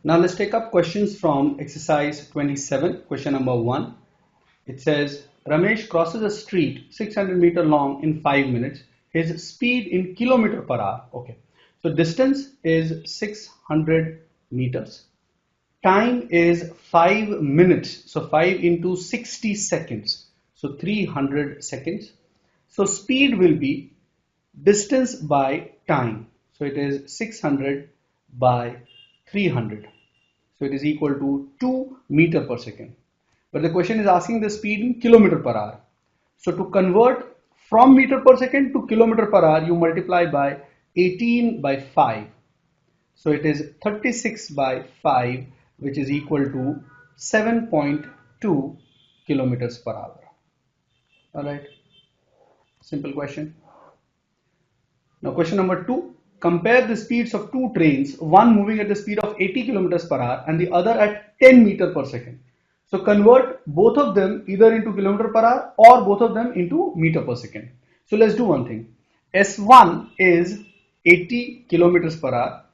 Now let's take up questions from exercise 27, question number 1. It says, Ramesh crosses a street 600 meter long in 5 minutes. His speed in kilometer per hour. Okay. So distance is 600 meters. Time is 5 minutes. So 5 into 60 seconds. So 300 seconds. So speed will be distance by time. So it is 600 by 300. So it is equal to 2 meter per second. But the question is asking the speed in kilometer per hour. So to convert from meter per second to kilometer per hour, you multiply by 18 by 5. So it is 36 by 5, which is equal to 7.2 kilometers per hour. Alright, simple question. Now question number 2. Compare the speeds of two trains, one moving at the speed of 80 kilometers per hour and the other at 10 meter per second. So convert both of them either into kilometer per hour or both of them into meter per second. So let's do one thing. S1 is 80 kilometers per hour.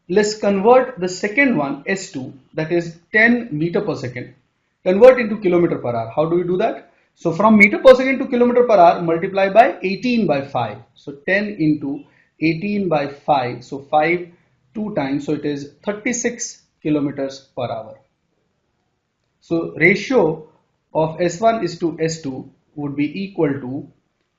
Let's convert the second one, S2, that is 10 meter per second. Convert into kilometer per hour. How do we do that? So from meter per second to kilometer per hour, multiply by 18 by 5. So 10 into 18 by 5. So 5 2 times. So it is 36 kilometers per hour. So ratio of S1 is to S2 would be equal to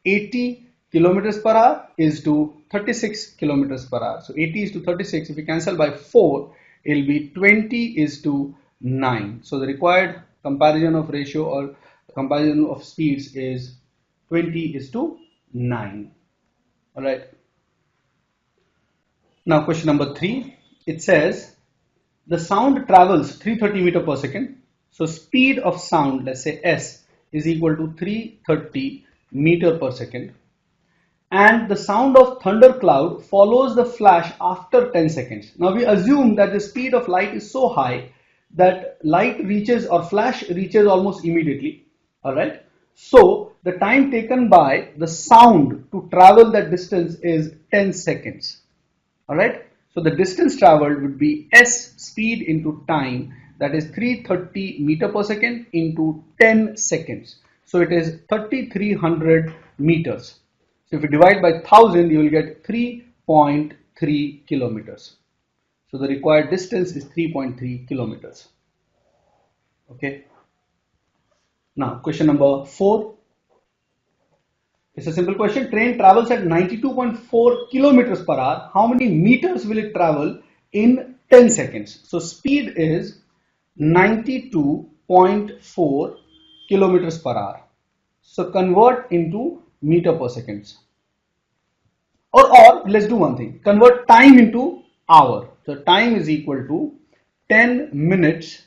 80 kilometers per hour is to 36 kilometers per hour. So 80 is to 36. If we cancel by 4, it will be 20 is to 9. So the required comparison of ratio or comparison of speeds is 20 is to 9. Alright. Now question number 3. It says the sound travels 330 meter per second. So speed of sound, let's say S, is equal to 330 meter per second. And the sound of thundercloud follows the flash after 10 seconds. Now we assume that the speed of light is so high that light reaches or flash reaches almost immediately. Alright. So the time taken by the sound to travel that distance is 10 seconds. Alright. So the distance traveled would be S speed into time, that is 330 meter per second into 10 seconds. So it is 3300 meters. So if you divide by 1000, you will get 3.3 kilometers. So the required distance is 3.3 kilometers. Okay. Now question number 4. It's a simple question. Train travels at 92.4 kilometers per hour. How many meters will it travel in 10 seconds? So speed is 92.4 kilometers per hour. So convert into meter per seconds. Or let's do one thing. Convert time into hour. So time is equal to 10 minutes.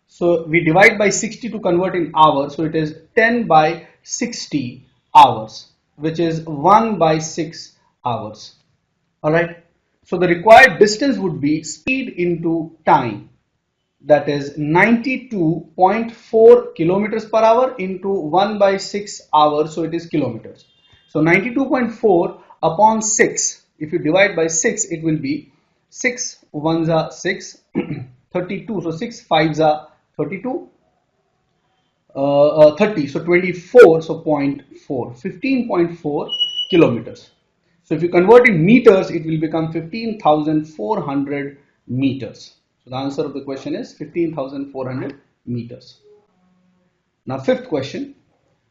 So we divide by 60 to convert in hours. So it is 10 by 60 hours, which is 1 by 6 hours. Alright. So the required distance would be speed into time. That is 92.4 kilometers per hour into 1 by 6 hours. So it is kilometers. So 92.4 upon 6. If you divide by 6, it will be 6 ones are 6, 32. So 6 5s are 32. 30. So 24. So 0.4. 15.4 kilometers. So if you convert in meters, it will become 15,400 meters. So the answer of the question is 15,400 meters. Now fifth question.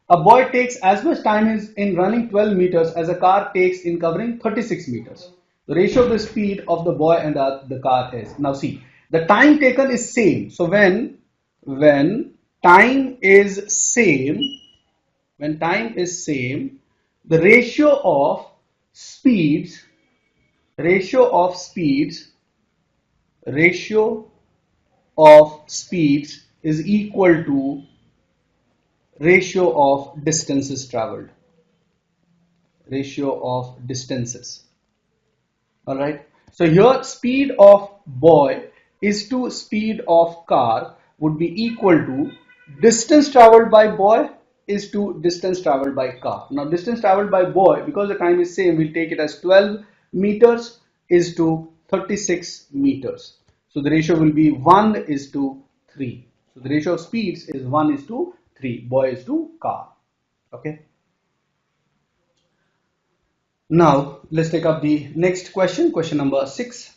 A boy takes as much time in running 12 meters as a car takes in covering 36 meters. The ratio of the speed of the boy and the car is. Now see, the time taken is same. So when time is same, the ratio of speeds is equal to ratio of distances traveled. Alright. So here speed of boy is to speed of car would be equal to distance traveled by boy is to distance traveled by car. Now distance traveled by boy, because the time is same, we'll take it as 12 meters is to 36 meters. So the ratio will be 1:3. So the ratio of speeds is 1:3. Boy is to car. Okay. Now let's take up the next question, question number 6.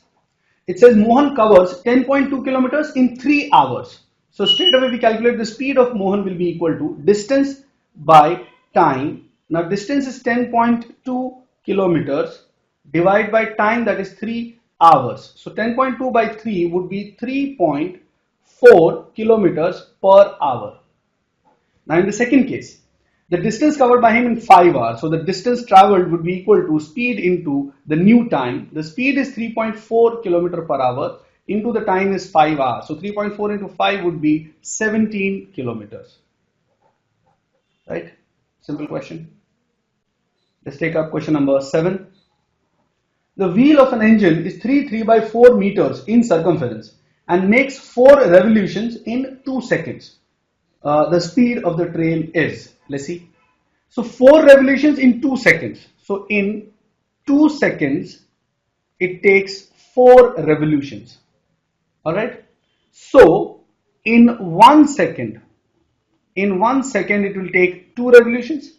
It says Mohan covers 10.2 kilometers in 3 hours. So straight away we calculate the speed of Mohan will be equal to distance by time. Now distance is 10.2 kilometers divided by time, that is 3 hours. So 10.2 by 3 would be 3.4 kilometers per hour. Now in the second case, the distance covered by him in 5 hours. So the distance traveled would be equal to speed into the new time. The speed is 3.4 kilometer per hour into the time is 5 hours. So 3.4 into 5 would be 17 kilometers. Right? Simple question. Let's take up question number 7. The wheel of an engine is 3 by 4 meters in circumference and makes 4 revolutions in 2 seconds. The speed of the train is, let's see. So 4 revolutions in 2 seconds. So in 2 seconds, it takes 4 revolutions. Alright. So in 1 second, it will take 2 revolutions.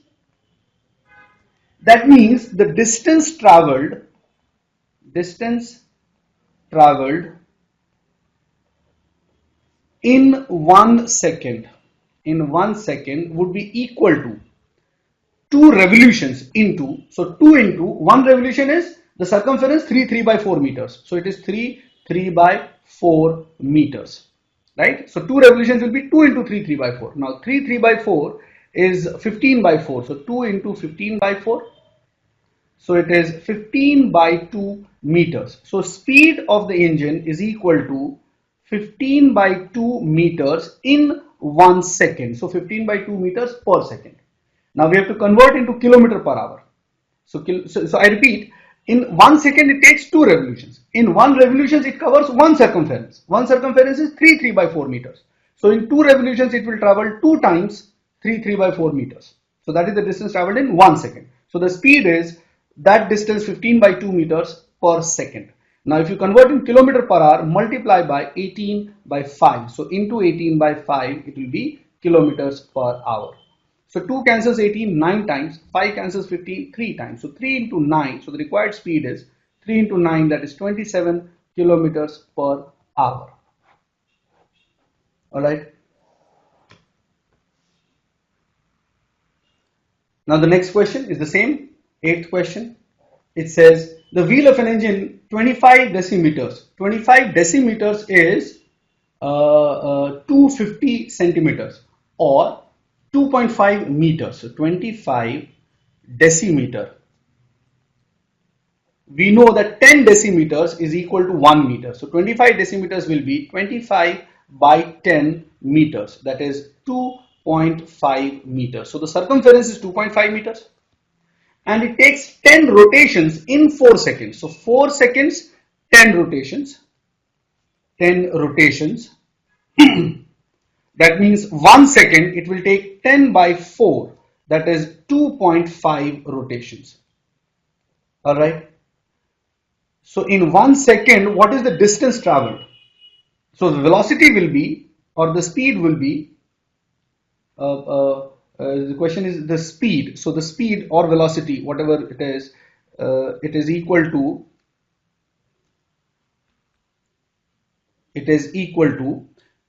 That means the distance traveled in 1 second would be equal to 2 revolutions into, so 2 into 1 revolution is the circumference 3 by 4 meters. So it is 3 by 4 meters, right? So 2 revolutions will be 2 into 3 by 4. Now 3 by 4 is 15 by 4. So 2 into 15 by 4. So it is 15 by 2 meters. So speed of the engine is equal to 15 by 2 meters in 1 second. So 15 by 2 meters per second. Now we have to convert into kilometer per hour. So I repeat, in 1 second it takes 2 revolutions. In 1 revolution it covers 1 circumference. 1 circumference is 3 by 4 meters. So in 2 revolutions it will travel 2 times 3 by 4 meters. So that is the distance traveled in 1 second. So the speed is that distance 15 by 2 meters per second. Now if you convert in kilometer per hour, multiply by 18 by 5. So into 18 by 5 it will be kilometers per hour. So 2 cancels 18 9 times, 5 cancels 15 3 times. So 3 into 9, so the required speed is 3 into 9, that is 27 kilometers per hour. Alright. Now the next question is the same, 8th question. It says the wheel of an engine 25 decimeters. 25 decimeters is 250 centimeters or 2.5 meters. So 25 decimeter. We know that 10 decimeters is equal to 1 meter. So 25 decimeters will be 25 by 10 meters. That is 2.5 meters. So the circumference is 2.5 meters. And it takes 10 rotations in 4 seconds. So 4 seconds, 10 rotations. 10 rotations. That means 1 second it will take 10 by 4. That is 2.5 rotations. Alright. So in 1 second, what is the distance traveled? So the velocity will be, or the speed will be, the question is the speed. So the speed or velocity, whatever it is equal to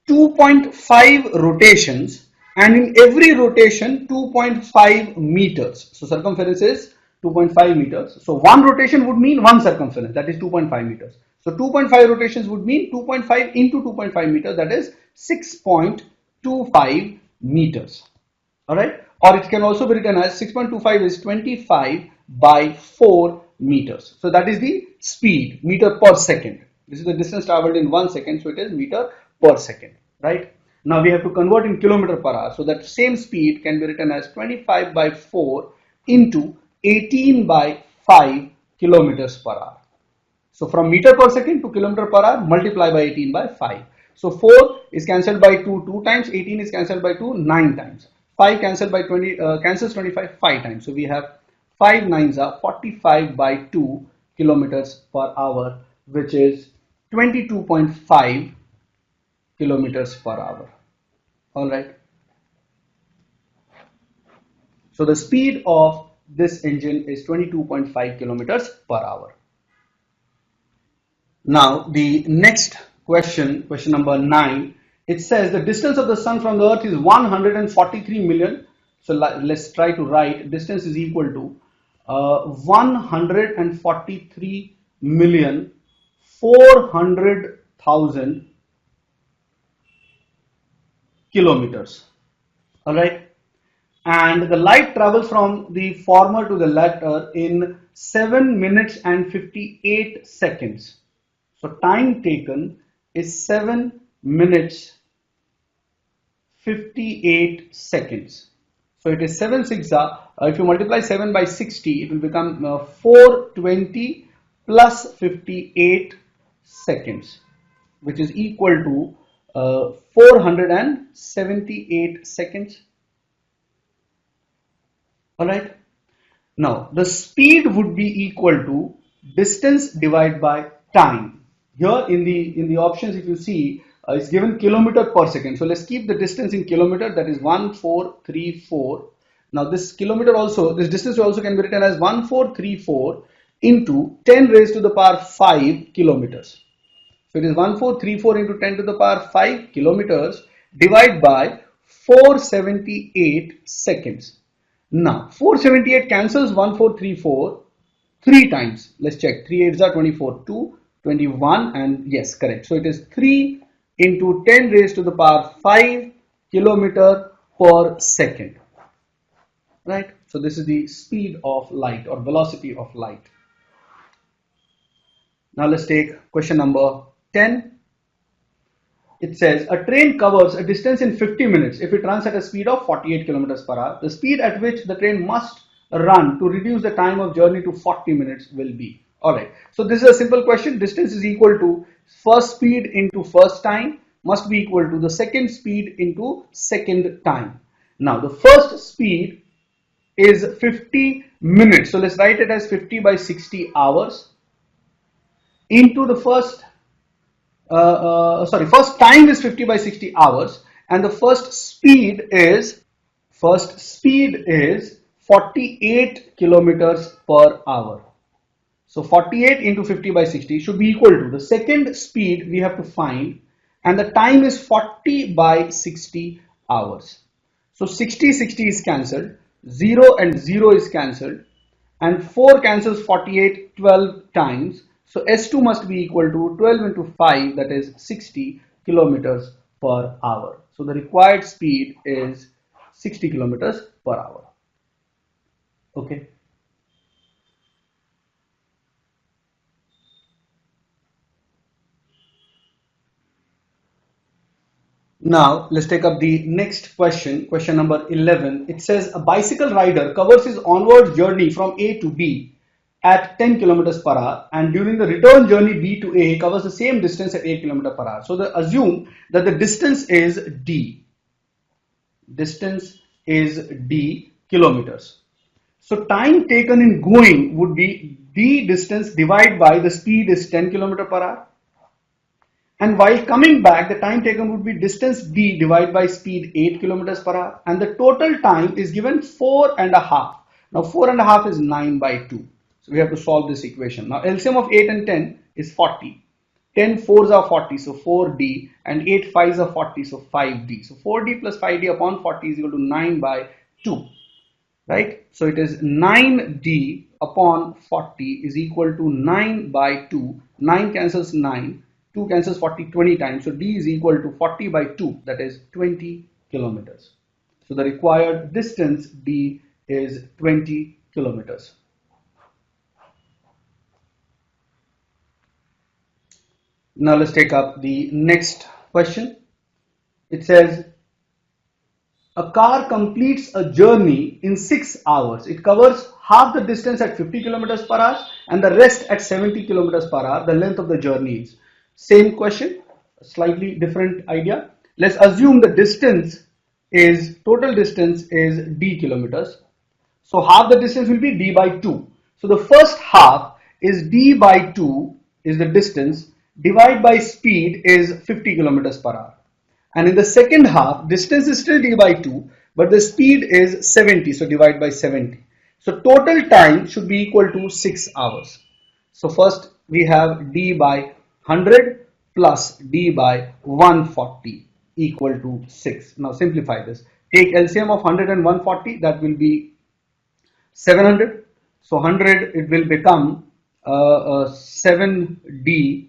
2.5 rotations, and in every rotation 2.5 meters. So circumference is 2.5 meters. So 1 rotation would mean 1 circumference, that is 2.5 meters. So 2.5 rotations would mean 2.5 into 2.5 meters, that is 6.25 meters. Alright, or it can also be written as 6.25 is 25 by 4 meters. So that is the speed, meter per second. This is the distance traveled in 1 second, so it is meter per second, right? Now we have to convert in kilometer per hour. So that same speed can be written as 25 by 4 into 18 by 5 kilometers per hour. So from meter per second to kilometer per hour, multiply by 18 by 5. So 4 is cancelled by 2 times, 18 is cancelled by 2 9 times. 5 cancelled by 20 cancels 25 5 times. So we have 5 nines are 45 by 2 kilometers per hour, which is 22.5 kilometers per hour. All right. So the speed of this engine is 22.5 kilometers per hour. Now the next question, question number 9, it says the distance of the sun from the earth is 143 million. So let's try to write distance is equal to 143 million 400,000 kilometers. All right. And the light travels from the former to the latter in 7 minutes and 58 seconds. So time taken is 7 minutes 58 seconds. So it is 7 6 if you multiply 7 by 60, it will become 420 plus 58 seconds, which is equal to 478 seconds. All right. Now the speed would be equal to distance divided by time. Here in the options, if you see, it's given kilometer per second. So let's keep the distance in kilometer, that is 1434. Now this kilometer also, this distance also can be written as 1434 into 10 raised to the power 5 kilometers. So it is 1434 into 10 to the power 5 kilometers divided by 478 seconds. Now 478 cancels 1434 3 times. Let's check. 3 8s are 24, 2, 21, and yes, correct. So it is 3 into 10 raised to the power 5 kilometer per second. Right? So this is the speed of light or velocity of light. Now let's take question number 10. It says a train covers a distance in 50 minutes if it runs at a speed of 48 kilometers per hour. The speed at which the train must run to reduce the time of journey to 40 minutes will be. Alright, so this is a simple question. Distance is equal to first speed into first time must be equal to the second speed into second time. Now the first speed is 50 minutes. So let's write it as 50 by 60 hours into the first first time is 50 by 60 hours, and the first speed is 48 kilometers per hour. So 48 into 50 by 60 should be equal to the second speed we have to find, and the time is 40 by 60 hours. So 60 is cancelled, 0 and 0 is cancelled, and 4 cancels 48 12 times. So S2 must be equal to 12 into 5, that is 60 kilometers per hour. So the required speed is 60 kilometers per hour. Okay. Now let's take up the next question, question number 11. It says a bicycle rider covers his onward journey from A to B at 10 kilometers per hour, and during the return journey B to A he covers the same distance at 8 kilometers per hour. So assume that the distance is D. Distance is D kilometers. So time taken in going would be D distance divided by the speed is 10 kilometers per hour. And while coming back, the time taken would be distance D divided by speed 8 kilometers per hour. And the total time is given 4.5. Now 4.5 is 9 by 2. So we have to solve this equation. Now LCM of 8 and 10 is 40. 10 4s are 40, so 4D, and 8 5s are 40, so 5D. So 4D plus 5D upon 40 is equal to 9 by 2. Right? So it is 9D upon 40 is equal to 9 by 2. 9 cancels 9. 2 cancels 40 20 times. So D is equal to 40 by 2, that is 20 kilometers. So the required distance D is 20 kilometers. Now let's take up the next question. It says a car completes a journey in 6 hours. It covers half the distance at 50 kilometers per hour and the rest at 70 kilometers per hour. The length of the journey is. Same question, slightly different idea. Let's assume the total distance is D kilometers. So half the distance will be D by 2. So the first half is D by 2 is the distance, divide by speed is 50 kilometers per hour. And in the second half, distance is still d by 2, but the speed is 70, so divide by 70. So total time should be equal to 6 hours. So first we have d by 100 plus d by 140 equal to 6. Now simplify this. Take LCM of 100 and 140, that will be 700. So 100, it will become 7d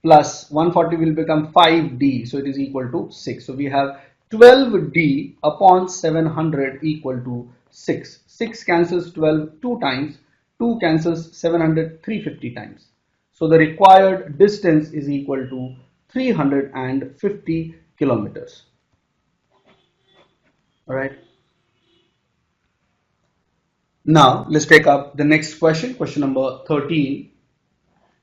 plus 140 will become 5d, so it is equal to 6. So we have 12d upon 700 equal to 6. 6 cancels 12 2 times, 2 cancels 700 350 times. So the required distance is equal to 350 kilometers. All right. Now let's take up the next question, question number 13.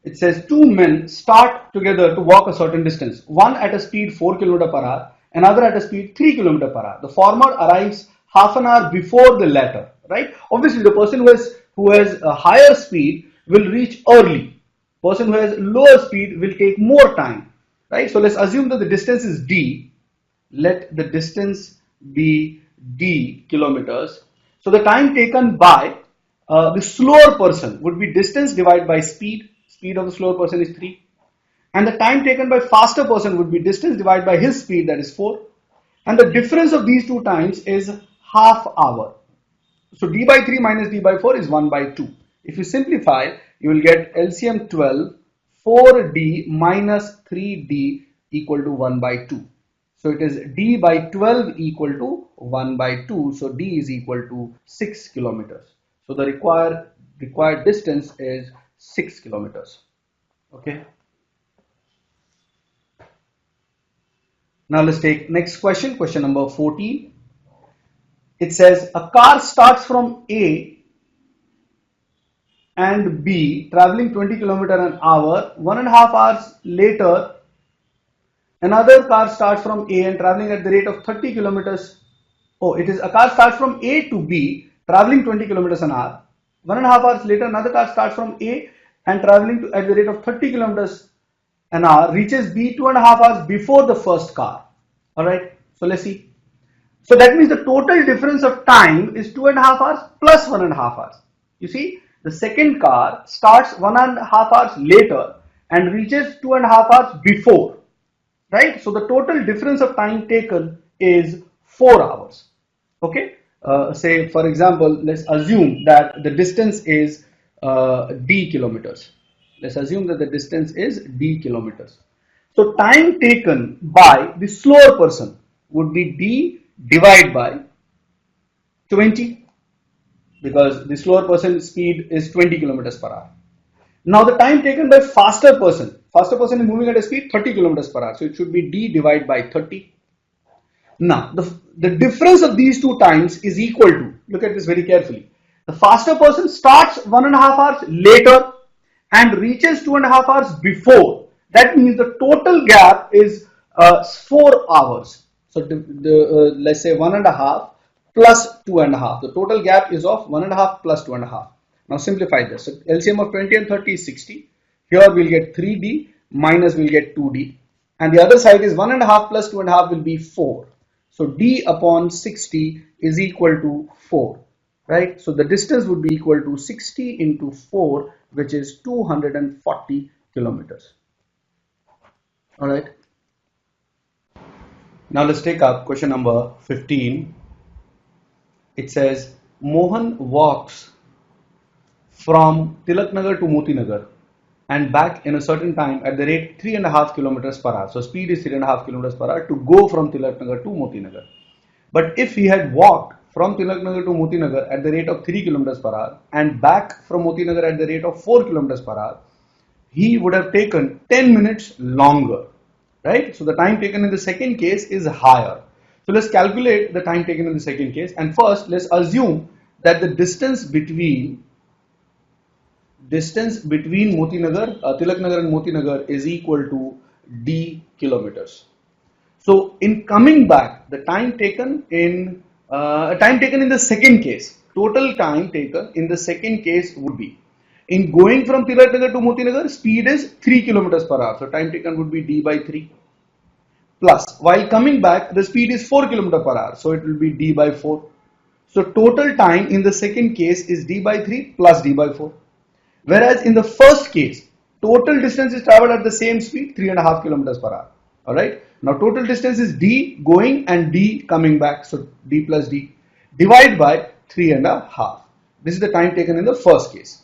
It says two men start together to walk a certain distance, one at a speed 4 km per hour, another at a speed 3 km per hour. The former arrives half an hour before the latter, right? Obviously, the person who has a higher speed will reach early. Person who has lower speed will take more time, right? So let's assume that the distance is d. Let the distance be d kilometers. So the time taken by the slower person would be distance divided by speed. Speed of the slower person is 3. And the time taken by faster person would be distance divided by his speed, that is 4. And the difference of these two times is half hour. So d by 3 minus d by 4 is 1 by 2. If you simplify, you will get LCM 12, 4d minus 3d equal to 1 by 2. So it is d by 12 equal to 1 by 2. So d is equal to 6 kilometers. So the required distance is 6 kilometers. Okay. Now let's take next question, question number 14. It says a car starts from A and B traveling 20 km an hour. 1.5 hours later, another car starts from A and traveling at the rate of 30 kilometers. Oh, it is a car starts from A to B traveling 20 kilometers an hour. 1.5 hours later, another car starts from A and traveling at the rate of 30 kilometers an hour, reaches B 2.5 hours before the first car. All right. So let's see. So that means the total difference of time is 2.5 hours plus 1.5 hours. You see, the second car starts 1.5 hours later and reaches 2.5 hours before. Right. So the total difference of time taken is 4 hours. Okay. Say for example, let's assume that the distance is d kilometers. Let's assume that the distance is d kilometers. So time taken by the slower person would be d divided by 20, because the slower person's speed is 20 kilometers per hour. Now the time taken by faster person is moving at a speed 30 kilometers per hour. So it should be d divided by 30. Now, the difference of these two times is equal to, look at this very carefully. The faster person starts 1.5 hours later and reaches 2.5 hours before. That means the total gap is 4 hours. So let's say 1.5 plus 2.5. The total gap is of 1.5 plus 2.5. Now simplify this. So LCM of 20 and 30 is 60. Here we'll get 3d minus we'll get 2d. And the other side is 1.5 plus 2.5 will be 4. So d upon 60 is equal to 4, right? So the distance would be equal to 60 into 4, which is 240 kilometers. All right. Now let's take up question number 15. It says Mohan walks from Tilaknagar to Motinagar and back in a certain time at the rate 3.5 kilometers per hour. So speed is 3.5 kilometers per hour to go from Tilaknagar to Motinagar. But if he had walked from Tilaknagar to Motinagar at the rate of 3 kilometers per hour and back from Motinagar at the rate of 4 kilometers per hour, he would have taken 10 minutes longer, right? So the time taken in the second case is higher. So let's calculate the time taken in the second case. And first, let's assume that the distance between Motinagar, Tilaknagar and Motinagar is equal to d kilometers. So in coming back, the time taken in the second case, total time taken in the second case would be, In going from Tilaknagar to Motinagar, speed is 3 kilometers per hour. So time taken would be d by 3. Plus, while coming back, the speed is 4 kilometers per hour. So it will be d by 4. So total time in the second case is d by 3 plus d by 4. Whereas in the first case, total distance is traveled at the same speed, 3.5 kilometers per hour. Alright. Now total distance is d going and d coming back. So d plus d. Divide by 3.5. This is the time taken in the first case.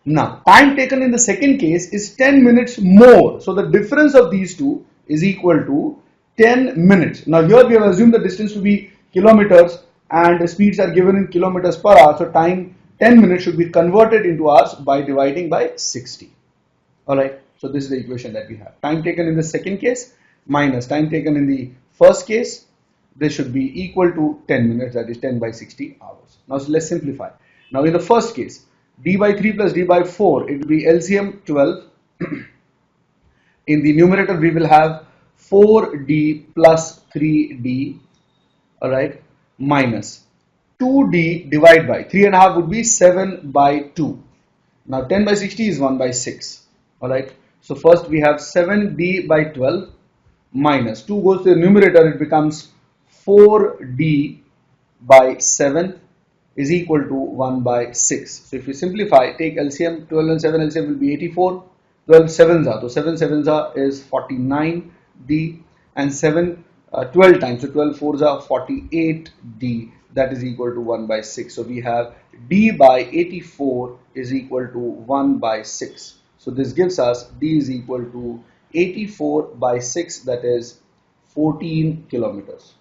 Now, time taken in the second case is 10 minutes more. So the difference of these two is equal to 10 minutes. Now here we have assumed the distance to be kilometers and the speeds are given in kilometers per hour. So time 10 minutes should be converted into hours by dividing by 60. Alright, so this is the equation that we have. Time taken in the second case minus time taken in the first case. This should be equal to 10 minutes, that is 10 by 60 hours. Now so let's simplify. Now in the first case, d by 3 plus d by 4, it will be LCM 12. In the numerator we will have 4d plus 3d, alright, minus 2d divided by 3.5 would be 7 by 2. Now 10 by 60 is 1 by 6, alright. So first we have 7d by 12 minus 2 goes to the numerator, it becomes 4d by 7 is equal to 1 by 6. So if you simplify, take LCM, 12 and 7 LCM will be 84. 12 sevens are, so 7 sevens are is 49d and 12 times, so 12 fours are 48d, that is equal to 1 by 6. So we have d by 84 is equal to 1 by 6. So this gives us d is equal to 84 by 6, that is 14 kilometers.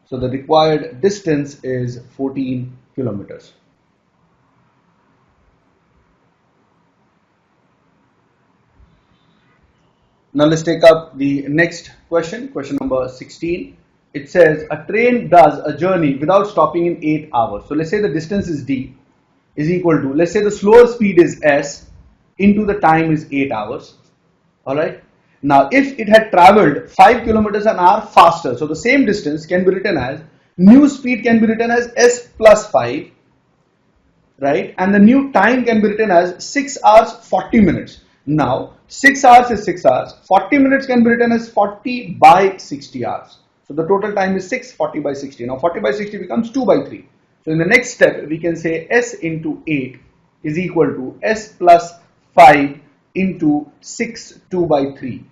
So the required distance is 14 kilometers. Now let's take up the next question, question number 16. It says a train does a journey without stopping in 8 hours. So let's say the distance is d is equal to, let's say the slower speed is s into the time is 8 hours. Alright. Now if it had traveled 5 kilometers an hour faster, so the same distance can be written as, new speed can be written as s plus 5, right, and the new time can be written as 6 hours 40 minutes. Now 6 hours is 6 hours, 40 minutes can be written as 40 by 60 hours. So the total time is 6, 40 by 60. Now 40 by 60 becomes 2 by 3. So in the next step we can say s into 8 is equal to s plus 5 into 6 2 by 3.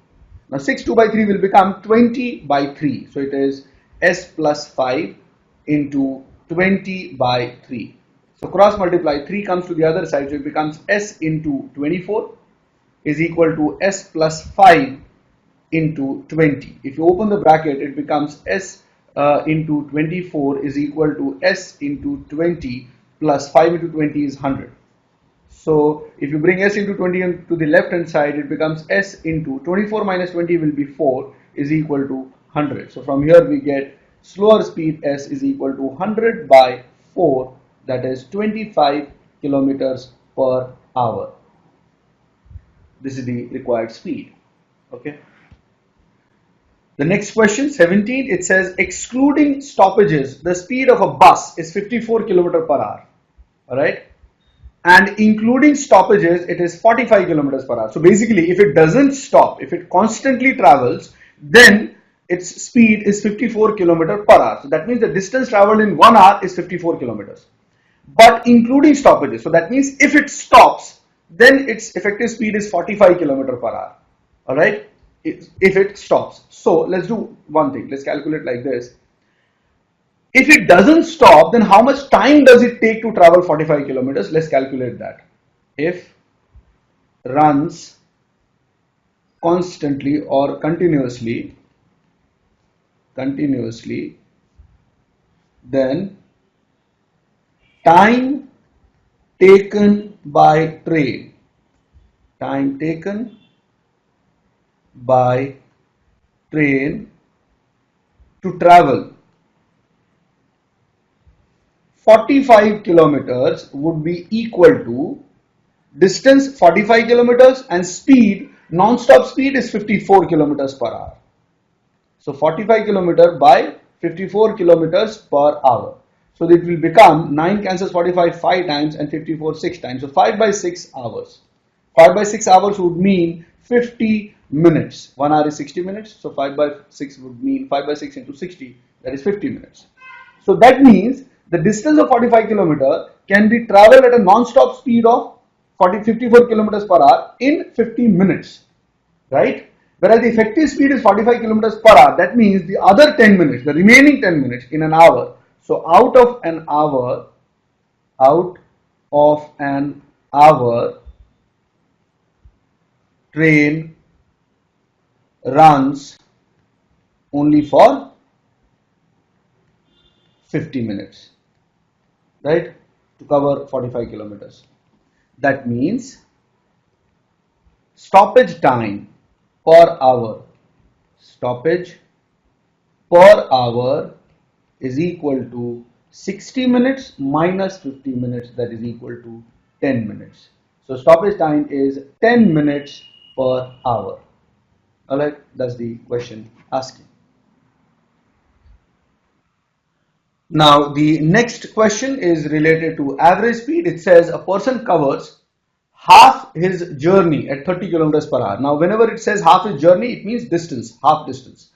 Now 6 2 by 3 will become 20 by 3. So it is s plus 5 into 20 by 3. So cross multiply, 3 comes to the other side, so it becomes s into 24 is equal to s plus 5 into 20. If you open the bracket, it becomes s into 24 is equal to s into 20 plus 5 into 20 is 100. So if you bring s into 20 to the left hand side, it becomes s into 24 minus 20 will be 4 is equal to 100. So from here we get slower speed s is equal to 100 by 4, that is 25 kilometers per hour. This is the required speed. Okay. The next question, 17, it says excluding stoppages, the speed of a bus is 54 kilometers per hour. Alright. And including stoppages, it is 45 kilometers per hour. So basically, if it doesn't stop, if it constantly travels, then its speed is 54 kilometers per hour. So that means the distance traveled in 1 hour is 54 kilometers. But including stoppages, so that means if it stops, then its effective speed is 45 kilometers per hour. Alright, if it stops. So let's do one thing. Let's calculate like this. If it doesn't stop, then how much time does it take to travel 45 kilometers? Let's calculate that. If runs constantly or continuously, then time taken by train to travel 45 kilometers would be equal to distance 45 kilometers and speed, non-stop speed is 54 kilometers per hour. So 45 kilometers by 54 kilometers per hour. So it will become 9 cancels 45 5 times and 54 6 times. So 5 by 6 hours. 5 by 6 hours would mean 50 minutes. 1 hour is 60 minutes. So 5 by 6 would mean 5 by 6 into 60, that is 50 minutes. So that means the distance of 45 kilometer can be traveled at a non-stop speed of 54 kilometers per hour in 50 minutes, right? Whereas the effective speed is 45 kilometers per hour. That means the other 10 minutes, the remaining 10 minutes in an hour. So out of an hour, train runs only for 50 minutes, right? To cover 45 kilometers. That means stoppage time per hour, stoppage per hour is equal to 60 minutes minus 50 minutes, that is equal to 10 minutes. So stoppage time is 10 minutes per hour. Alright, that's the question asking. Now the next question is related to average speed. It says a person covers half his journey at 30 kilometers per hour. Now whenever it says half his journey, it means distance, half distance,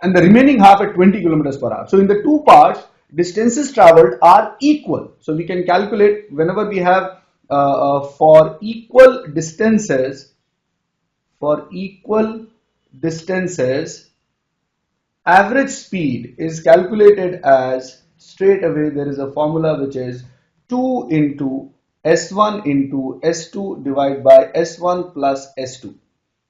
and the remaining half at 20 kilometers per hour. So in the two parts, distances traveled are equal. So we can calculate whenever we have for equal distances, average speed is calculated as, straight away there is a formula which is 2 into S1 into S2 divided by S1 plus S2,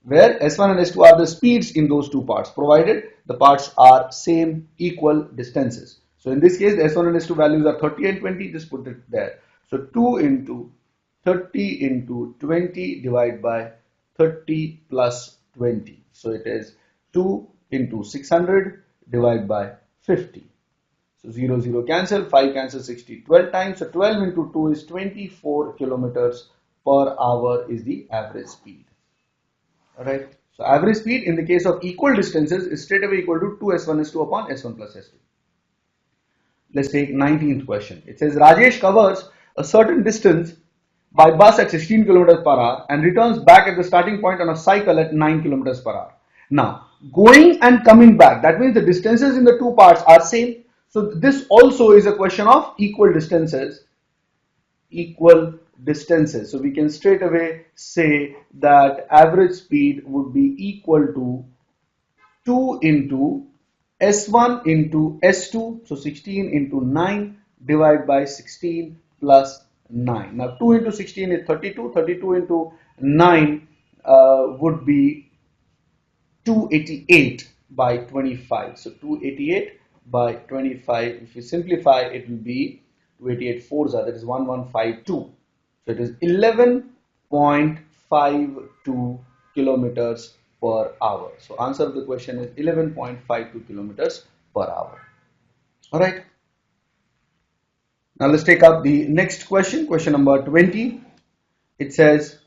where S1 and S2 are the speeds in those two parts, provided the parts are same equal distances. So in this case, the S1 and S2 values are 30 and 20, just put it there. So 2 into 30 into 20 divided by 30 plus 20. So it is 2 into 600 divided by 50. So 0, 0 cancel, 5 cancel 60, 12 times. So 12 into 2 is 24 kilometers per hour is the average speed. Alright. So average speed in the case of equal distances is straight away equal to 2s1 s2 upon s1 plus s2. Let's take 19th question. It says Rajesh covers a certain distance by bus at 16 kilometers per hour and returns back at the starting point on a cycle at 9 kilometers per hour. Now, going and coming back, that means the distances in the two parts are same. So this also is a question of equal distances. So we can straight away say that average speed would be equal to 2 into S1 into S2, so 16 into 9 divided by 16 plus 9. Now 2 into 16 is 32, 32 into 9 would be 288 by 25. So 288 by 25, if you simplify, it will be 288 fours are, that is 1152. So it is 11.52 kilometers per hour. So answer of the question is 11.52 kilometers per hour. Alright. Now let's take up the next question, question number 20. It says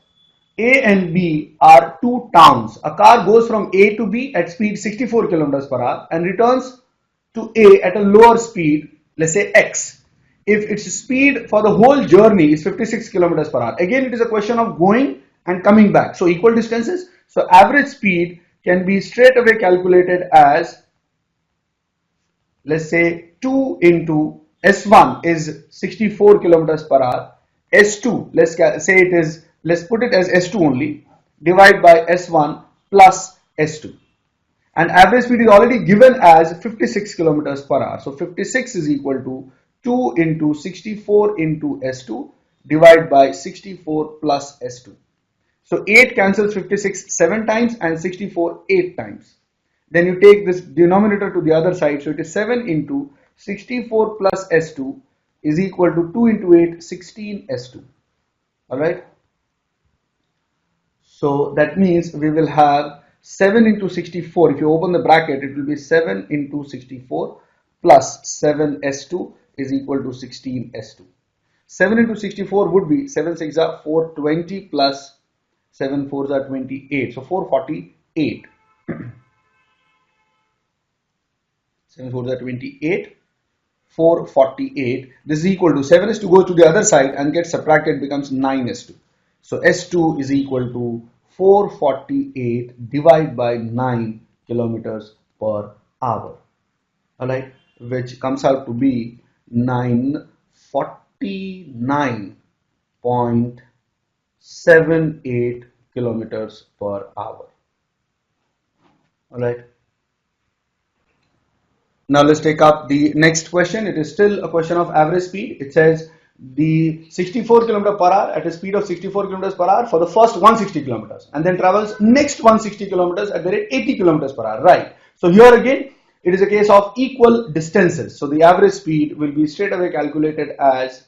A and B are two towns. A car goes from A to B at speed 64 kilometers per hour and returns to A at a lower speed, let's say X, if its speed for the whole journey is 56 kilometers per hour. Again, it is a question of going and coming back. So equal distances. So average speed can be straight away calculated as, let's say 2 into S1 is 64 kilometers per hour. S2, let's put it as S2 only, divide by S1 plus S2. And average speed is already given as 56 kilometers per hour. So 56 is equal to 2 into 64 into S2 divided by 64 plus S2. So 8 cancels 56 7 times and 64 8 times. Then you take this denominator to the other side. So it is 7 into 64 plus S2 is equal to 2 into 8, 16 S2. Alright. So that means we will have 7 into 64. If you open the bracket, it will be 7 into 64 plus 7s2 is equal to 16s2. 7 into 64 would be 7 6 are 420 plus 7 4s are 28. So 448. 7 4s are 28. 448. This is equal to 7s2 goes to the other side and gets subtracted, becomes 9s2. So S2 is equal to 448 divided by 9 kilometers per hour. Alright, which comes out to be 949.78 kilometers per hour. Alright. Now let's take up the next question. It is still a question of average speed. It says the 64 km per hour at a speed of 64 kilometers per hour for the first 160 kilometers and then travels next 160 kilometers at the rate 80 kilometers per hour. Right. So here again, it is a case of equal distances. So the average speed will be straight away calculated as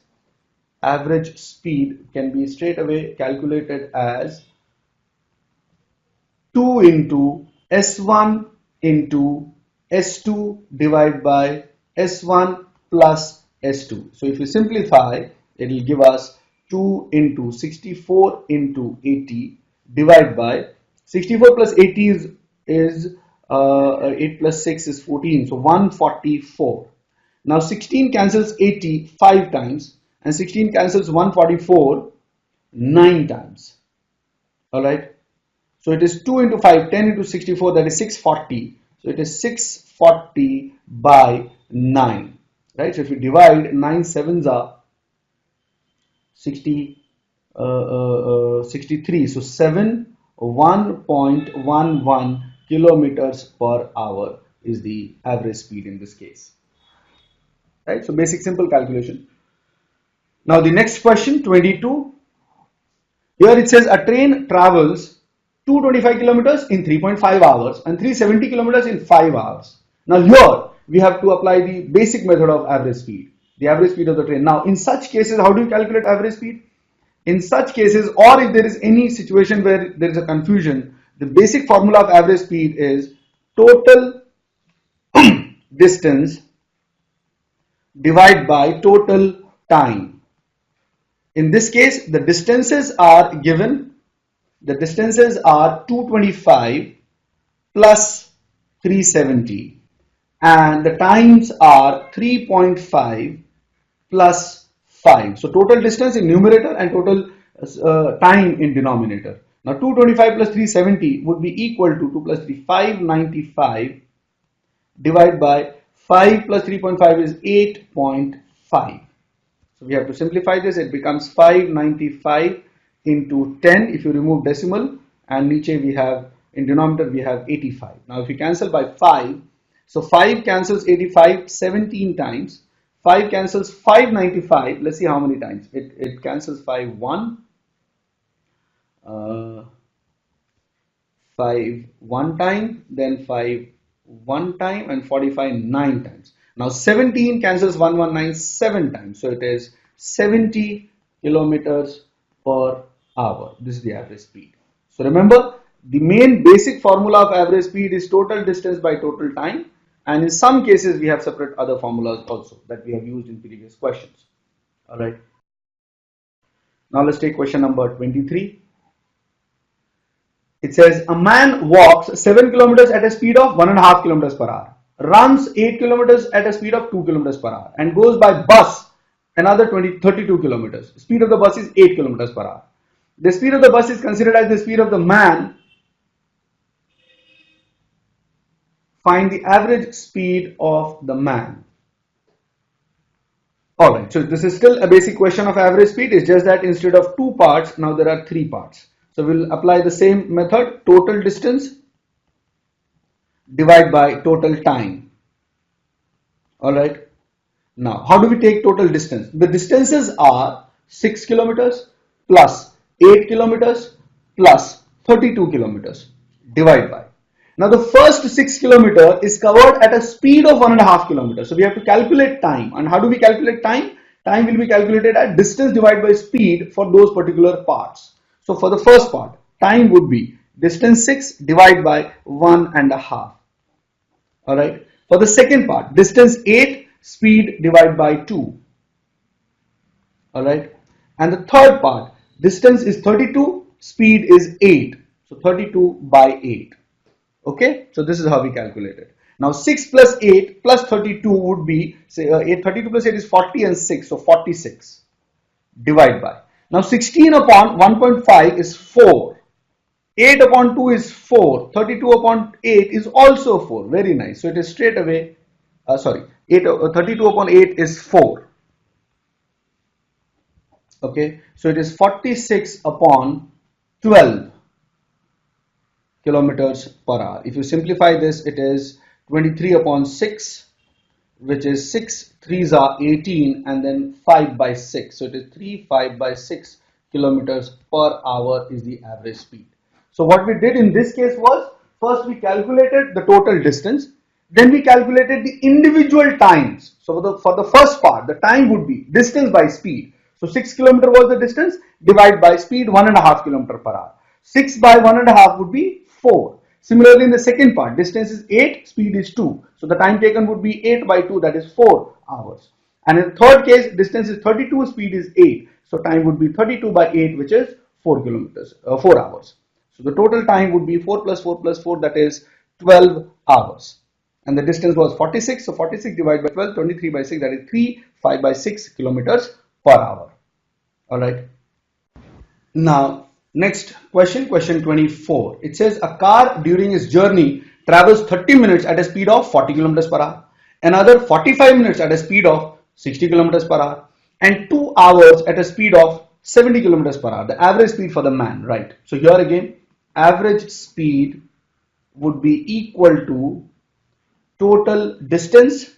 2 into S1 into S2 divided by S1 plus S2. So if you simplify, it will give us 2 into 64 into 80 divided by 64 plus 80 is 8 plus 6 is 14, so 144. Now 16 cancels 80 5 times and 16 cancels 144 9 times. Alright. So it is 2 into 5, 10 into 64, that is 640. So it is 640 by 9. Right. So if you divide 9 sevens are 63. So 1.11 kilometers per hour is the average speed in this case. Right. So basic simple calculation. Now the next question, 22. Here it says a train travels 225 kilometers in 3.5 hours and 370 kilometers in 5 hours. Now here we have to apply the basic method of average speed, the average speed of the train. Now in such cases, how do you calculate average speed? In such cases, or if there is any situation where there is a confusion, the basic formula of average speed is total distance divided by total time. In this case, the distances are given. The distances are 225 plus 370 and the times are 3.5 plus 5. So total distance in numerator and total time in denominator. Now 225 plus 370 would be equal to 2 plus 3, 595 divided by 5 plus 3.5 is 8.5. So we have to simplify this. It becomes 595 into 10 if you remove decimal, and niche we have, in denominator we have 85. Now if you cancel by 5, so 5 cancels 85 17 times, 5 cancels 595. Let's see how many times it cancels. 5 one time, then 5 one time, and 45 9 times. Now 17 cancels 119 7 times, so it is 70 kilometers per hour. This is the average speed. So remember, the main basic formula of average speed is total distance by total time, and in some cases we have separate other formulas also that we have used in previous questions. Alright. Now let's take question number 23. It says a man walks 7 kilometers at a speed of 1.5 kilometers per hour, runs 8 kilometers at a speed of 2 kilometers per hour, and goes by bus another 32 kilometers. Speed of the bus is 8 kilometers per hour. The speed of the bus is considered as the speed of the man. Find the average speed of the man. Alright, so this is still a basic question of average speed. It's just that instead of 2 parts, now there are 3 parts. So we'll apply the same method, total distance divided by total time. Alright, now how do we take total distance? The distances are 6 kilometers plus 8 kilometers plus 32 kilometers divided by. Now the first 6 kilometers is covered at a speed of 1.5 kilometers. So we have to calculate time. And how do we calculate time? Time will be calculated at distance divided by speed for those particular parts. So for the first part, time would be distance 6 divided by 1.5. Alright. For the second part, distance 8, speed divided by 2. Alright. And the third part, distance is 32, speed is 8. So 32 by 8. Okay. So this is how we calculate it. Now 6 plus 8 plus 32 would be, say 32 plus 8 is 40 and 6, so 46. Divide by. Now 16 upon 1.5 is 4. 8 upon 2 is 4. 32 upon 8 is also 4. Very nice. So it is straight away, 32 upon 8 is 4. Okay, so it is 46 upon 12 kilometers per hour. If you simplify this, it is 23 upon 6, which is 6 3s are 18, and then 5 by 6. So it is 5 by 6 kilometers per hour is the average speed. So what we did in this case was, first we calculated the total distance, then we calculated the individual times. So for the first part, the time would be distance by speed. So 6 kilometer was the distance, divide by speed 1.5 kilometer per hour. 6 by 1.5 would be 4. Similarly, in the second part, distance is 8, speed is 2. So the time taken would be 8 by 2, that is 4 hours. And in the third case, distance is 32, speed is 8. So time would be 32 by 8, which is 4 hours. So the total time would be 4 plus 4 plus 4, that is 12 hours. And the distance was 46. So 46 divided by 12, 23 by 6, that is 5 by 6 kilometers per hour. Alright. Now, next question, question 24. It says a car during its journey travels 30 minutes at a speed of 40 kilometers per hour, another 45 minutes at a speed of 60 kilometers per hour, and 2 hours at a speed of 70 kilometers per hour. The average speed for the man, right? So here again, average speed would be equal to total distance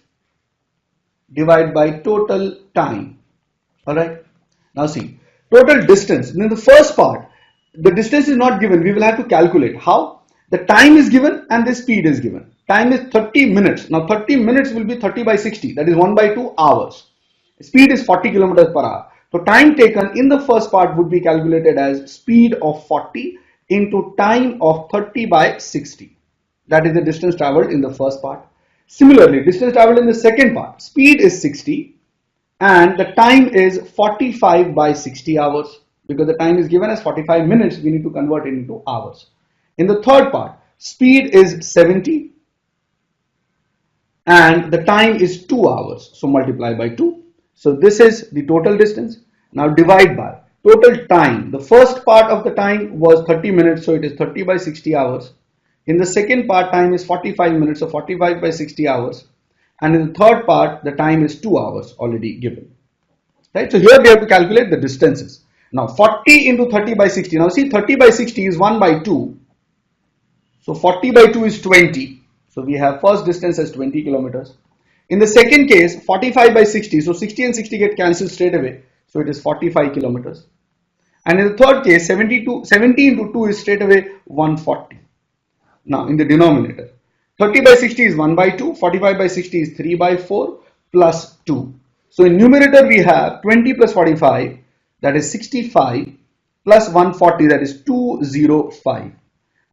divided by total time. Alright. Now see, total distance. In the first part, the distance is not given. We will have to calculate. How? The time is given and the speed is given. Time is 30 minutes. Now 30 minutes will be 30 by 60. That is 1 by 2 hours. Speed is 40 kilometers per hour. So time taken in the first part would be calculated as speed of 40 into time of 30 by 60. That is the distance traveled in the first part. Similarly, distance traveled in the second part, speed is 60 and the time is 45 by 60 hours. Because the time is given as 45 minutes, we need to convert it into hours. In the third part, speed is 70 and the time is 2 hours. So multiply by 2. So this is the total distance. Now divide by total time. The first part of the time was 30 minutes, so it is 30 by 60 hours. In the second part, time is 45 minutes, so 45 by 60 hours. And in the third part, the time is 2 hours already given. Right? So here we have to calculate the distances. Now 40 into 30 by 60. Now see, 30 by 60 is 1 by 2. So 40 by 2 is 20. So we have first distance as 20 kilometers. In the second case, 45 by 60. So 60 and 60 get cancelled straight away. So it is 45 kilometers. And in the third case, 70 into 2 is straight away 140. Now in the denominator, 30 by 60 is 1 by 2. 45 by 60 is 3 by 4 plus 2. So in numerator we have 20 plus 45, that is 65, plus 140, that is 205.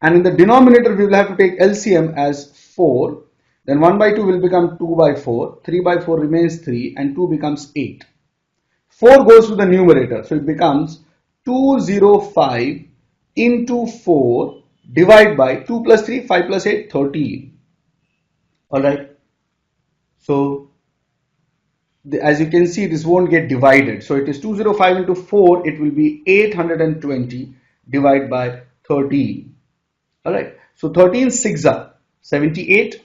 And in the denominator we will have to take LCM as 4. Then 1 by 2 will become 2 by 4. 3 by 4 remains 3 and 2 becomes 8. 4 goes to the numerator. So it becomes 205 into 4 divided by 2 plus 3, 5 plus 8, 13. Alright. So as you can see, this won't get divided. So it is 205 into 4, it will be 820 divided by 13. Alright. So 13 6s are 78.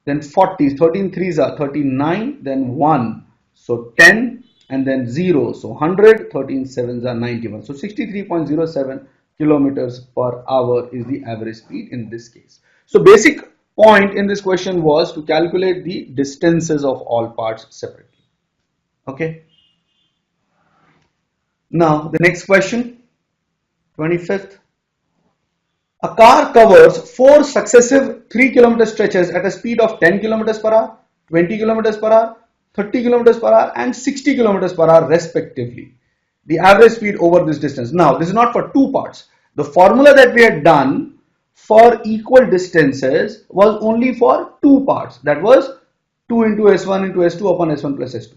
Then 40, 13 3s are 39. Then 1. So 10. And then 0. So 100. 13 7s are 91. So 63.07 kilometers per hour is the average speed in this case. So basic point in this question was to calculate the distances of all parts separately. Okay. Now the next question, 25th. A car covers 4 successive 3 kilometer stretches at a speed of 10 kilometers per hour, 20 kilometers per hour, 30 kilometers per hour and 60 kilometers per hour respectively. The average speed over this distance. Now this is not for 2 parts. The formula that we had done for equal distances was only for 2 parts. That was 2 into S1 into S2 upon S1 plus S2.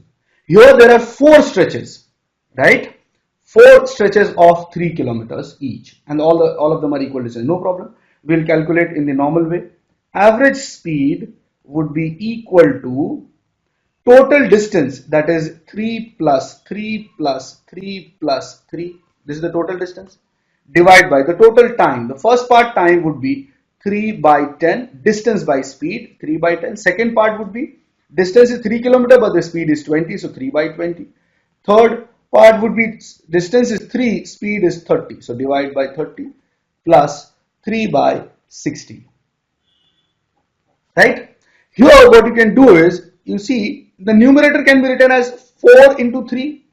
Here there are 4 stretches, right? 4 stretches of 3 kilometers each, and all of them are equal distance. No problem. We'll calculate in the normal way. average speed would be equal to total distance, that is 3 plus 3 plus 3 plus 3. This is the total distance. Divide by the total time. The first part time would be 3 by 10, distance by speed, 3 by 10. Second part would be distance is 3 kilometer but the speed is 20, so 3 by 20. Third part would be distance is 3, speed is 30, so divide by 30 plus 3 by 60. Right? Here what you can do is, you see, the numerator can be written as 4 into 3,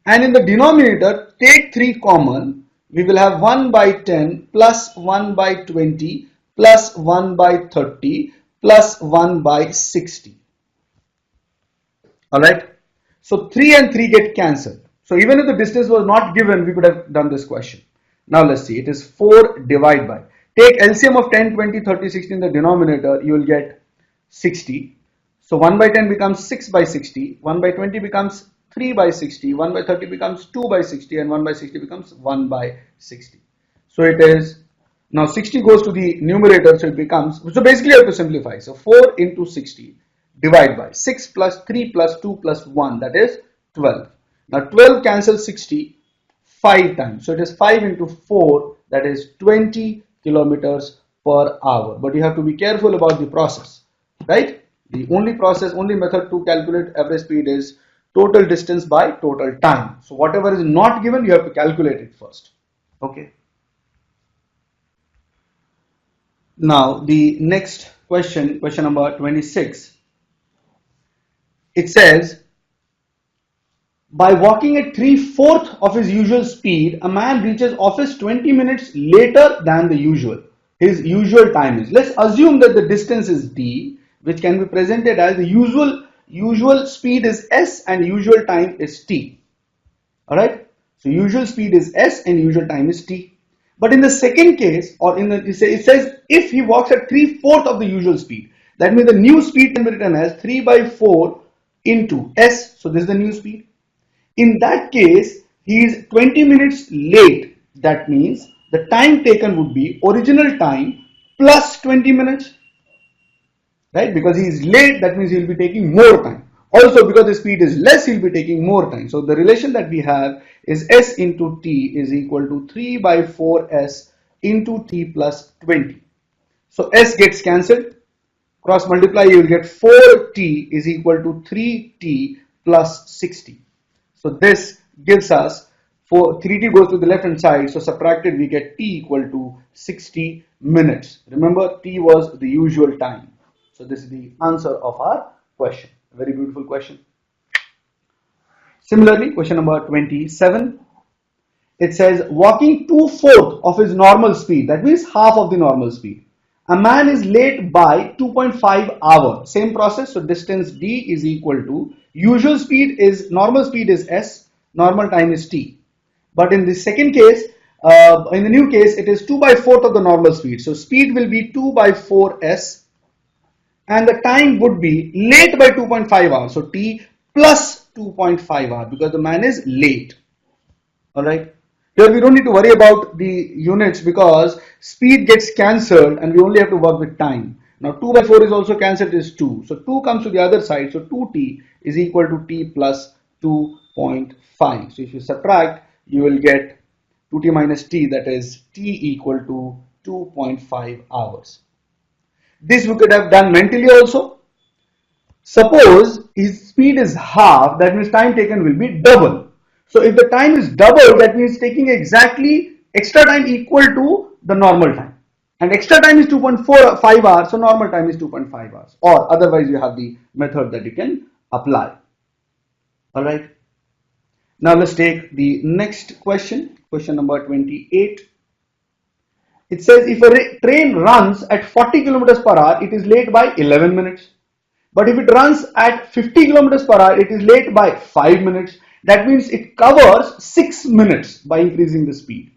and in the denominator take 3 common. We will have 1 by 10 plus 1 by 20 plus 1 by 30 plus 1 by 60. Alright, so 3 and 3 get cancelled. So even if the distance was not given, we could have done this question. Now let's see, it is 4 divided by. Take LCM of 10, 20, 30, 60 in the denominator, you will get 60. So 1 by 10 becomes 6 by 60, 1 by 20 becomes 3 by 60, 1 by 30 becomes 2 by 60, and 1 by 60 becomes 1 by 60. So it is, now 60 goes to the numerator, so it becomes, so basically you have to simplify. So 4 into 60 divide by 6 plus 3 plus 2 plus 1, that is 12. Now 12 cancels 60 5 times. So it is 5 into 4, that is 20 kilometers per hour. But you have to be careful about the process, right? The only method to calculate average speed is total distance by total time. So whatever is not given, you have to calculate it first. Okay. Now the next question, question number 26. It says, by walking at 3/4 of his usual speed, a man reaches office 20 minutes later than the usual. His usual time is. Let's assume that the distance is d, which can be presented as the usual speed is s and usual time is t. Alright? So usual speed is s and usual time is t. But in the second case, or in the, it says if he walks at 3/4 of the usual speed, that means the new speed can be written as 3 by 4 into s. So this is the new speed. In that case, he is 20 minutes late. That means the time taken would be original time plus 20 minutes. Right? Because he is late, that means he will be taking more time. Also, because the speed is less, he will be taking more time. So the relation that we have is s into t is equal to 3 by 4s into t plus 20. So s gets cancelled. Cross multiply, you will get 4t is equal to 3t plus 60. So this gives us 3t goes to the left hand side, so subtracted we get t equal to 60 minutes. Remember, t was the usual time. So this is the answer of our question. A very beautiful question. Similarly, question number 27. It says, walking 2/4 of his normal speed, that means half of the normal speed. A man is late by 2.5 hours. Same process, so distance d is equal to usual speed is, normal speed is s, normal time is t. But in the second case, in the new case, it is 2 by 4th of the normal speed. So speed will be 2 by 4s and the time would be late by 2.5 hours. So t plus 2.5 hours because the man is late. Alright. Here we don't need to worry about the units because speed gets cancelled and we only have to work with time. Now 2 by 4 is also cancelled, is 2. So 2 comes to the other side. So 2t is equal to t plus 2.5. So if you subtract, you will get 2t minus t, that is t equal to 2.5 hours. This we could have done mentally also. Suppose his speed is half, that means time taken will be double. So if the time is double, that means taking exactly extra time equal to the normal time. And extra time is 2.45 hours, so normal time is 2.5 hours. Or otherwise you have the method that you can apply. Alright. Now let's take the next question, question number 28. It says if a train runs at 40 kilometers per hour, it is late by 11 minutes. But if it runs at 50 kilometers per hour, it is late by 5 minutes. That means it covers 6 minutes by increasing the speed.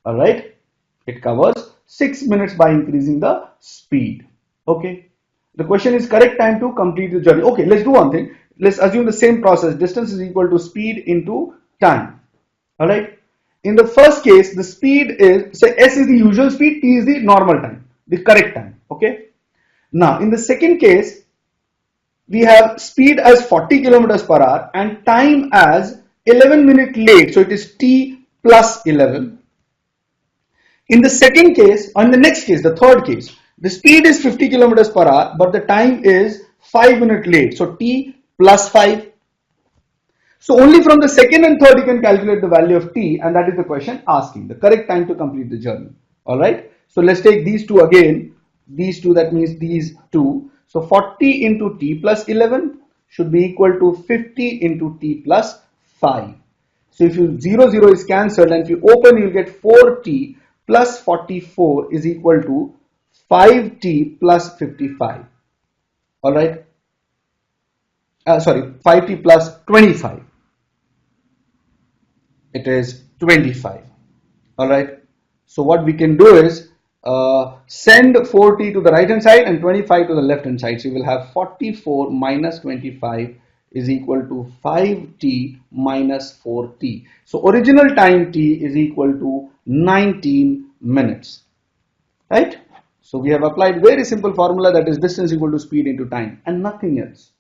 Alright? It covers 6 minutes by increasing the speed. Okay? The question is correct time to complete the journey. Okay, let's do one thing. Let's assume the same process. Distance is equal to speed into time. Alright? In the first case, the speed is, say S is the usual speed, T is the normal time, the correct time. Okay? Now in the second case, we have speed as 40 kilometers per hour and time as 11 minutes late, so it is t plus 11. In the second case, on the next case, the third case, the speed is 50 kilometers per hour, but the time is 5 minutes late, so t plus 5. So only from the second and third you can calculate the value of t, and that is the question asking the correct time to complete the journey. All right. So let's take these two again. These two, that means these two. So 40 into t plus 11 should be equal to 50 into t plus 5. So if you 0 is cancelled, and if you open, you will get 4t plus 44 is equal to 5t plus 55. All right. Sorry, 5t plus 25. It is 25. All right. So what we can do is send 4t to the right hand side and 25 to the left hand side. So you will have 44 minus 25 is equal to 5t minus 4t. So original time t is equal to 19 minutes. Right. So we have applied very simple formula, that is distance equal to speed into time and nothing else.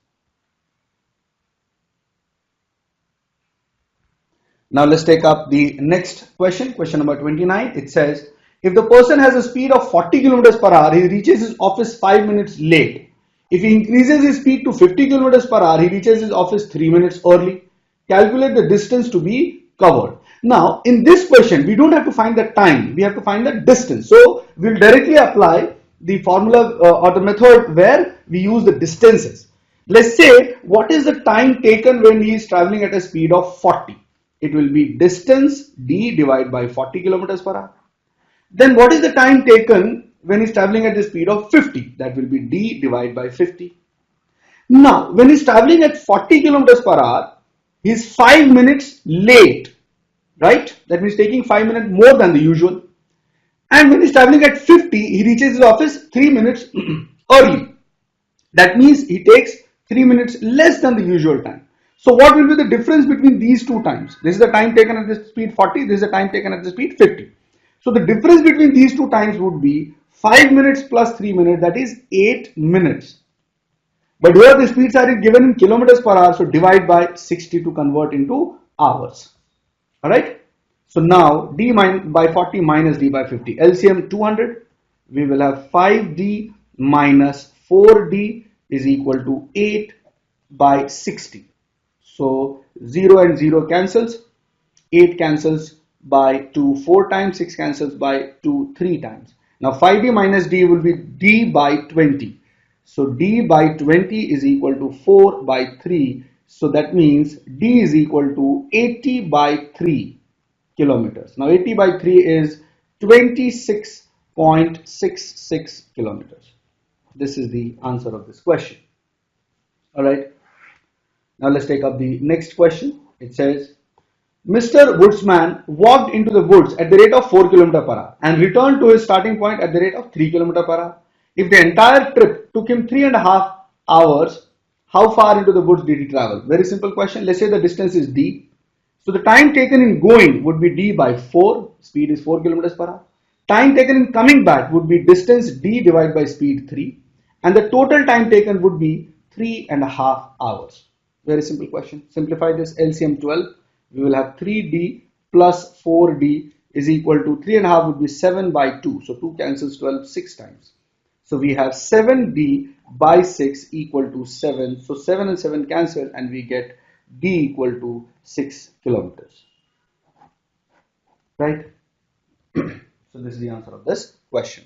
Now let's take up the next question, question number 29. It says, if the person has a speed of 40 kilometers per hour, he reaches his office 5 minutes late. If he increases his speed to 50 kilometers per hour, he reaches his office 3 minutes early. Calculate the distance to be covered. Now in this question, we don't have to find the time, we have to find the distance. So we'll directly apply the formula or the method where we use the distances. Let's say, what is the time taken when he is traveling at a speed of 40? It will be distance d divided by 40 kilometers per hour. Then what is the time taken when he is traveling at the speed of 50? That will be d divided by 50. Now when he is traveling at 40 kilometers per hour, he is 5 minutes late, right? That means taking 5 minutes more than the usual. And when he is traveling at 50, he reaches his office 3 minutes early. That means he takes 3 minutes less than the usual time. So what will be the difference between these two times? This is the time taken at the speed 40, this is the time taken at the speed 50. So the difference between these two times would be 5 minutes plus 3 minutes, that is 8 minutes. But here the speeds are given in kilometers per hour, so divide by 60 to convert into hours. Alright. So now d by 40 minus d by 50. LCM 200. We will have 5d minus 4d is equal to 8 by 60. So 0 and 0 cancels, 8 cancels by 2 4 times, 6 cancels by 2 3 times. Now 5d minus d will be d by 20. So d by 20 is equal to 4 by 3. So that means d is equal to 80 by 3 kilometers. Now 80 by 3 is 26.66 kilometers. This is the answer of this question. Alright. Now let's take up the next question. It says, Mr. Woodsman walked into the woods at the rate of 4 km per hour and returned to his starting point at the rate of 3 km per hour. If the entire trip took him 3.5 hours, how far into the woods did he travel? Very simple question. Let's say the distance is d. So the time taken in going would be d by 4. Speed is 4 km per hour. Time taken in coming back would be distance d divided by speed 3. And the total time taken would be 3.5 hours. Very simple question. Simplify this. LCM 12. We will have 3d plus 4d is equal to 3.5 would be 7 by 2. So 2 cancels 12 6 times. So we have 7d by 6 equal to 7. So 7 and 7 cancel and we get d equal to 6 kilometers. Right? So this is the answer of this question.